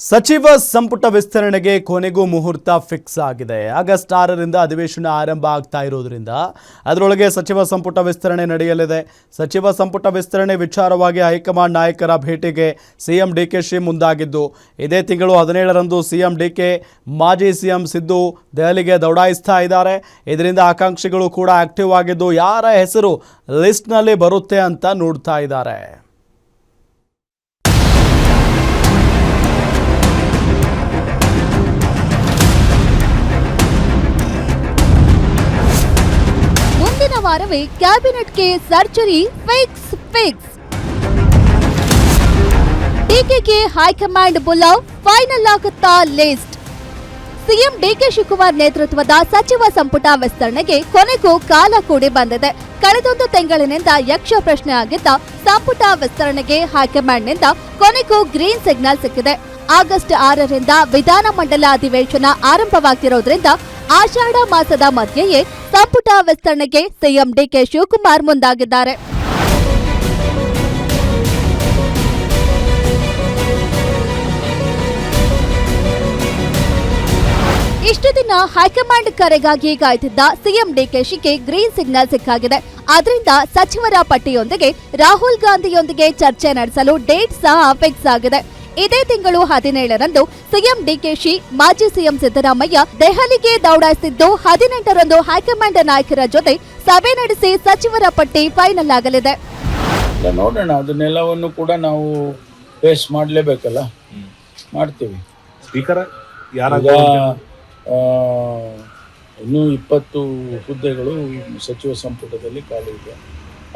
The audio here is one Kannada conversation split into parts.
ಸಚಿವ ಸಂಪುಟ ವಿಸ್ತರಣೆಗೆ ಕೊನೆಗೂ ಮುಹೂರ್ತ ಫಿಕ್ಸ್ ಆಗಿದೆ. ಆಗಸ್ಟ್ 6ರಿಂದ ಅಧಿವೇಶನ ಆರಂಭ ಆಗ್ತಾ ಇರೋದ್ರಿಂದ ಅದರೊಳಗೆ ಸಚಿವ ಸಂಪುಟ ವಿಸ್ತರಣೆ ನಡೆಯಲಿದೆ. ಸಚಿವ ಸಂಪುಟ ವಿಸ್ತರಣೆ ವಿಚಾರವಾಗಿ ಹೈಕಮಾಂಡ್ ನಾಯಕರ ಭೇಟಿಗೆ ಸಿಎಂ ಡಿಕೆಶಿ ಮುಂದಾಗಿದ್ದು, ಇದೇ ತಿಂಗಳು 17ರಂದು ಸಿಎಂ ಡಿಕೆ ಮಾಜಿ ಸಿಎಂ ಸಿದ್ದು ದೆಹಲಿಗೆ ದೌಡಾಯಿಸ್ತಾ ಇದ್ದಾರೆ. ಇದರಿಂದ ಆಕಾಂಕ್ಷಿಗಳು ಕೂಡ ಆಕ್ಟಿವ್ ಆಗಿದ್ದು ಯಾರ ಹೆಸರು ಲಿಸ್ಟ್ನಲ್ಲಿ ಬರುತ್ತೆ ಅಂತ ನೋಡ್ತಾ ಇದ್ದಾರೆ. ವಾರವೇ ಕ್ಯಾಬಿನೆಟ್ಗೆ ಸರ್ಜರಿ ಫಿಕ್ಸ್. ಡಿಕೆಗೆ ಹೈಕಮಾಂಡ್ ಬುಲಾವ್, ಫೈನಲ್ ಆಗುತ್ತಾ ಲಿಸ್ಟ್. ಸಿಎಂ ಡಿಕೆ ಶಿವಕುಮಾರ್ ನೇತೃತ್ವದ ಸಚಿವ ಸಂಪುಟ ವಿಸ್ತರಣೆಗೆ ಕೊನೆಗೂ ಕಾಲ ಕೂಡಿ ಬಂದಿದೆ. ಕಳೆದೊಂದು ತಿಂಗಳಿನಿಂದ ಯಕ್ಷ ಪ್ರಶ್ನೆ ಆಗಿದ್ದ ಸಂಪುಟ ವಿಸ್ತರಣೆಗೆ ಹೈಕಮಾಂಡ್ನಿಂದ ಕೊನೆಗೂ ಗ್ರೀನ್ ಸಿಗ್ನಲ್ ಸಿಕ್ಕಿದೆ. ಆಗಸ್ಟ್ 6ರಿಂದ ವಿಧಾನಮಂಡಲ ಅಧಿವೇಶನ ಆರಂಭವಾಗ್ತಿರೋದ್ರಿಂದ ಆಷಾಢ ಮಾಸದ ಮಧ್ಯೆಯೇ ಸಂಪುಟ ವಿಸ್ತರಣೆಗೆ ಸಿಎಂ ಡಿಕೆ ಶಿವಕುಮಾರ್ ಮುಂದಾಗಿದ್ದಾರೆ. ಇಷ್ಟು ದಿನ ಹೈಕಮಾಂಡ್ ಕರೆಗಾಗಿ ಕಾಯ್ತಿದ್ದ ಸಿಎಂ ಡಿಕೆಶಿಗೆ ಗ್ರೀನ್ ಸಿಗ್ನಲ್ ಸಿಕ್ಕಾಗಿದೆ. ಅದರಿಂದ ಸಚಿವರ ಪಟ್ಟಿಯೊಂದಿಗೆ ರಾಹುಲ್ ಗಾಂಧಿಯೊಂದಿಗೆ ಚರ್ಚೆ ನಡೆಸಲು ಡೇಟ್ ಸಹ ಫಿಕ್ಸ್ ಆಗಿದೆ. ಇದೇ ತಿಂಗಳು 17ರಂದು ಸಿಎಂ ಡಿಕೆಶಿ ಮಾಜಿ ಸಿಎಂ ಸಿದ್ದರಾಮಯ್ಯ ದೆಹಲಿಗೆ ದೌಡಾಯಿಸಿದ್ದು, 18ರಂದು ಹೈಕಮಾಂಡ್ ನಾಯಕರ ಜೊತೆ ಸಭೆ ನಡೆಸಿ ಸಚಿವರ ಪಟ್ಟಿ ಫೈನಲ್ ಆಗಲಿದೆ. ನೋಡೋಣ, ಅದನ್ನೆಲ್ಲವನ್ನು ಕೂಡ ನಾವು ಫೇಸ್ ಮಾಡಲೇಬೇಕಲ್ಲ, ಮಾಡ್ತೀವಿ. ಸ್ಪೀಕರ್ ಇನ್ನೂ 20 ಹುದ್ದೆಗಳು ಸಚಿವ ಸಂಪುಟದಲ್ಲಿ ಖಾಲಿ ಇದೆ.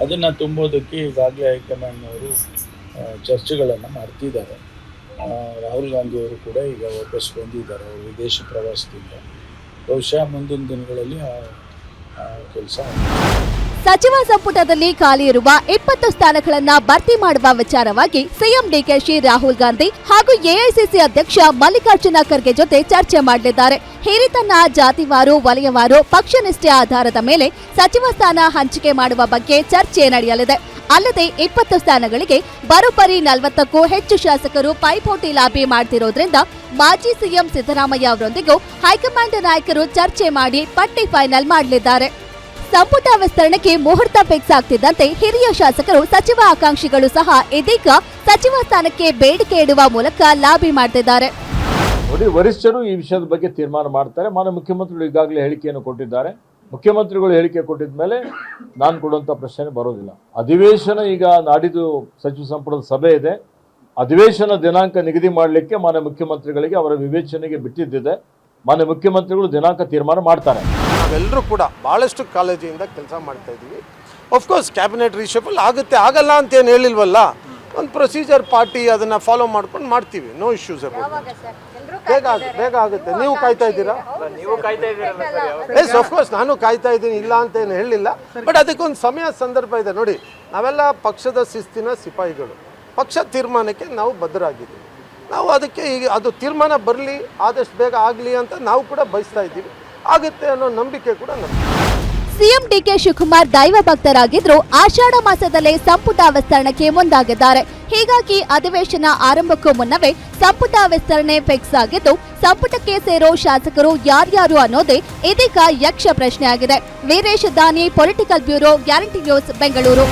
ಅದನ್ನು ತುಂಬೋದಕ್ಕೆ ಈಗಾಗಲೇ ಹೈಕಮಾಂಡ್ನವರು ಚರ್ಚೆಗಳನ್ನು ಮಾಡ್ತಿದ್ದಾರೆ. ರಾಹುಲ್ ಗಾಂಧಿಯವರು ಕೂಡ ಈಗ ವಾಪಸ್ ಬಂದಿದ್ದಾರೆ ಅವರು ವಿದೇಶ ಪ್ರವಾಸದಿಂದ. ಬಹುಶಃ ಮುಂದಿನ ದಿನಗಳಲ್ಲಿ ಕೆಲಸ. ಸಚಿವ ಸಂಪುಟದಲ್ಲಿ ಖಾಲಿ ಇರುವ 20 ಸ್ಥಾನಗಳನ್ನು ಭರ್ತಿ ಮಾಡುವ ವಿಚಾರವಾಗಿ ಸಿಎಂ ಡಿಕೆಶಿ ರಾಹುಲ್ ಗಾಂಧಿ ಹಾಗೂ ಎಐಸಿಸಿ ಅಧ್ಯಕ್ಷ ಮಲ್ಲಿಕಾರ್ಜುನ ಖರ್ಗೆ ಜೊತೆ ಚರ್ಚೆ ಮಾಡಲಿದ್ದಾರೆ. ಹಿರಿತನ, ಜಾತಿವಾರು, ವಲಯವಾರು, ಪಕ್ಷನಿಷ್ಠೆ ಆಧಾರದ ಮೇಲೆ ಸಚಿವ ಸ್ಥಾನ ಹಂಚಿಕೆ ಮಾಡುವ ಬಗ್ಗೆ ಚರ್ಚೆ ನಡೆಯಲಿದೆ. ಅಲ್ಲದೆ 20 ಸ್ಥಾನಗಳಿಗೆ ಬರೋಬ್ಬರಿ 40ಕ್ಕೂ ಹೆಚ್ಚು ಶಾಸಕರು ಪೈಪೋಟಿ ಲಾಬಿ ಮಾಡ್ತಿರೋದ್ರಿಂದ ಮಾಜಿ ಸಿಎಂ ಸಿದ್ದರಾಮಯ್ಯ ಅವರೊಂದಿಗೂ ಹೈಕಮಾಂಡ್ ನಾಯಕರು ಚರ್ಚೆ ಮಾಡಿ ಪಟ್ಟಿ ಫೈನಲ್ ಮಾಡಲಿದ್ದಾರೆ. ಸಂಪುಟ ವಿಸ್ತರಣೆಗೆ ಮುಹೂರ್ತ ಫಿಕ್ಸ್ ಆಗ್ತಿದ್ದಂತೆ ಹಿರಿಯ ಶಾಸಕರು, ಸಚಿವ ಆಕಾಂಕ್ಷಿಗಳು ಸಹ ಇದೀಗ ಸಚಿವ ಸ್ಥಾನಕ್ಕೆ ಬೇಡಿಕೆ ಇಡುವ ಮೂಲಕ ಲಾಬಿ ಮಾಡ್ತಿದ್ದಾರೆ. ನೋಡಿ, ವರಿಷ್ಠರು ಈ ವಿಷಯದ ಬಗ್ಗೆ ತೀರ್ಮಾನ ಮಾಡ್ತಾರೆ. ಮಾನ್ಯ ಮುಖ್ಯಮಂತ್ರಿಗಳು ಈಗಾಗಲೇ ಹೇಳಿಕೆಯನ್ನು ಕೊಟ್ಟಿದ್ದಾರೆ. ಮುಖ್ಯಮಂತ್ರಿಗಳು ಹೇಳಿಕೆ ಕೊಟ್ಟಿದ ಮೇಲೆ ನಾನು ಕೊಡುವಂಥ ಪ್ರಶ್ನೆ ಬರೋದಿಲ್ಲ. ಅಧಿವೇಶನ ಈಗ ನಾಡಿದ್ದು ಸಚಿವ ಸಂಪುಟದ ಸಭೆ ಇದೆ. ಅಧಿವೇಶನ ದಿನಾಂಕ ನಿಗದಿ ಮಾಡಲಿಕ್ಕೆ ಮಾನ್ಯ ಮುಖ್ಯಮಂತ್ರಿಗಳಿಗೆ ಅವರ ವಿವೇಚನೆಗೆ ಬಿಟ್ಟಿದ್ದಿದೆ. ಮಾನ್ಯ ಮುಖ್ಯಮಂತ್ರಿಗಳು ದಿನಾಂಕ ತೀರ್ಮಾನ ಮಾಡ್ತಾರೆ. ನಾವೆಲ್ಲರೂ ಕೂಡ ಭಾಳಷ್ಟು ಕಾಳಜಿಯಿಂದ ಕೆಲಸ ಮಾಡ್ತಾ ಇದ್ದೀವಿ. ಆಫ್ಕೋರ್ಸ್ ಕ್ಯಾಬಿನೆಟ್ ರೀಶಫಲ್ ಆಗುತ್ತೆ, ಆಗಲ್ಲ ಅಂತ ಏನು ಹೇಳಿಲ್ವಲ್ಲ. ಒಂದು ಪ್ರೊಸೀಜರ್ ಪಾರ್ಟಿ ಅದನ್ನು ಫಾಲೋ ಮಾಡ್ಕೊಂಡು ಮಾಡ್ತೀವಿ. No issues. ಬೇಗ ಆಗುತ್ತೆ. ನೀವು ಕಾಯ್ತಾ ಇದ್ದೀರಾ? ಎಸ್, ಆಫ್ಕೋರ್ಸ್ ನಾನು ಕಾಯ್ತಾ ಇದ್ದೀನಿ, ಇಲ್ಲ ಅಂತ ಏನು ಹೇಳಿಲ್ಲ. ಬಟ್ ಅದಕ್ಕೊಂದು ಸಮಯ ಸಂದರ್ಭ ಇದೆ. ನೋಡಿ, ನಾವೆಲ್ಲ ಪಕ್ಷದ ಶಿಸ್ತಿನ ಸಿಪಾಯಿಗಳು. ಪಕ್ಷ ತೀರ್ಮಾನಕ್ಕೆ ನಾವು ಬದ್ಧರಾಗಿದ್ದೀವಿ. ನಾವು ಅದಕ್ಕೆ ಈಗ ಅದು ತೀರ್ಮಾನ ಬರಲಿ, ಆದಷ್ಟು ಬೇಗ ಆಗಲಿ ಅಂತ ನಾವು ಕೂಡ ಬಯಸ್ತಾ ಇದ್ದೀವಿ. ಆಗುತ್ತೆ ಅನ್ನೋ ನಂಬಿಕೆ ಕೂಡ ನಮಗೆ. ಸಿಎಂ ಡಿಕೆ ಶಿವಕುಮಾರ್ ದೈವ ಭಕ್ತರಾಗಿದ್ರು ಆಷಾಢ ಮಾಸದಲ್ಲೇ ಸಂಪುಟ ವಿಸ್ತರಣೆಗೆ ಮುಂದಾಗಿದ್ದಾರೆ. ಹೀಗಾಗಿ ಅಧಿವೇಶನ ಆರಂಭಕ್ಕೂ ಮುನ್ನವೇ ಸಂಪುಟ ವಿಸ್ತರಣೆ ಫಿಕ್ಸ್ ಆಗಿದ್ದು, ಸಂಪುಟಕ್ಕೆ ಸೇರೋ ಶಾಸಕರು ಯಾರ್ಯಾರು ಅನ್ನೋದೇ ಇದೀಗ ಯಕ್ಷ ಪ್ರಶ್ನೆ ಆಗಿದೆ. ವೀರೇಶ್ ದಾನಿ, political bureau, guarantee news, Bengaluru.